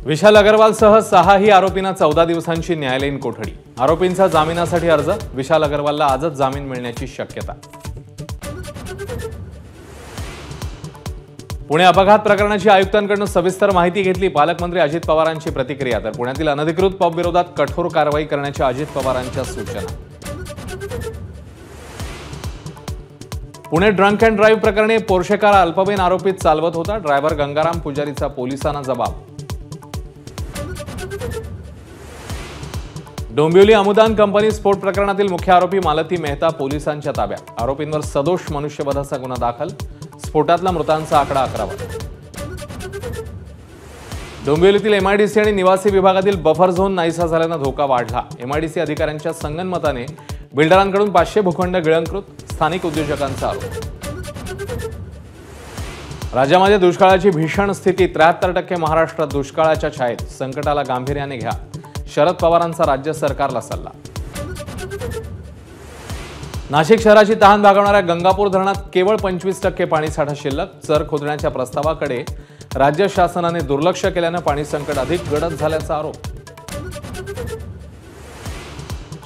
विशाल अग्रवालसह 6 आरोपींना 14 दिवसांची न्यायालयीन कोठडी। आरोपींचा जामिनासाठी अर्ज। विशाल अग्रवालला आजच जामीन मिळण्याची शक्यता। पुणे अपघात प्रकरणाची आयुक्तांकडून सविस्तर माहिती घेतली। पालकमंत्री अजित पवारांची प्रतिक्रिया। तर पुण्यातील अनधिकृत पब विरोधात कठोर कारवाई करण्याच्या अजित पवारांच्या सूचना। पुणे ड्रंक अँड ड्राईव्ह प्रकरणी पोर्शे कार अल्पवयीन आरोपीत चालवत होता। ड्रायव्हर गंगाराम पुजारीचा पोलिसांना जबाब। डोंबिवली अमुदान कंपनी स्फोट प्रकरणातील मुख्य आरोपी मालती मेहता पोलिसांच्या ताब्यात। आरोपींवर सदोष मनुष्यवधाचा गुन्हा दाखल। स्फोटातला मृतांचा आकडा 11वा। डोंबिवलीतील एमआयडीसी आणि निवासी विभागातील बफर झोन नाहीसा झाल्यानं धोका वाढला। एमआयडीसी अधिकाऱ्यांच्या संगनमताने बिल्डरांकडून 500 भूखंड गिळंकृत। स्थानिक उद्योजकांचा आरोप। राज्यामध्ये दुष्काळाची भीषण स्थिती। 73% महाराष्ट्रात दुष्काळाच्या छायेत। संकटाला गांभीर्याने घ्या, शरद पवारांचा राज्य सरकारला सल्ला। नाशिक शहराची तहान भागवणाऱ्या गंगापूर धरणात केवळ 25% पाणीसाठा शिल्लक। चर खोदण्याच्या प्रस्तावाकडे राज्य शासनाने दुर्लक्ष केल्यानं पाणी संकट अधिक गडद झाल्याचा आरोप।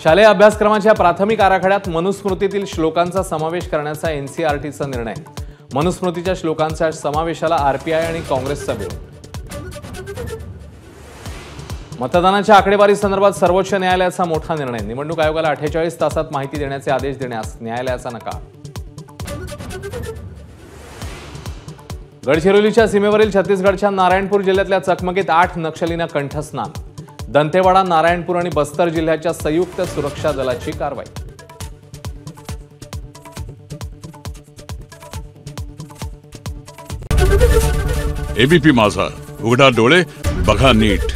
शालेय अभ्यासक्रमाच्या प्राथमिक आराखड्यात मनुस्मृतीतील श्लोकांचा समावेश करण्याचा एनसीईआरटीचा निर्णय। मनुस्मृतीच्या श्लोकांच्या समावेशाला आरपीआय आणि काँग्रेसचा विरोध। मतदानाच्या आकडेवारी संदर्भात सर्वोच्च न्यायालयाचा मोठा निर्णय। निवडणूक आयोगाला 48 तासात माहिती देण्याचे आदेश देण्यास न्यायालयाचा नकार। गडचिरोलीच्या सीमेवरील छत्तीसगडच्या नारायणपूर जिल्ह्यातल्या चकमकीत 8 नक्षलींना कंठस्नान। दंतेवाडा, नारायणपूर आणि बस्तर जिल्ह्याच्या संयुक्त सुरक्षा दलाची कारवाई। एबीपी माझा, उघडा डोळे बघा नीट।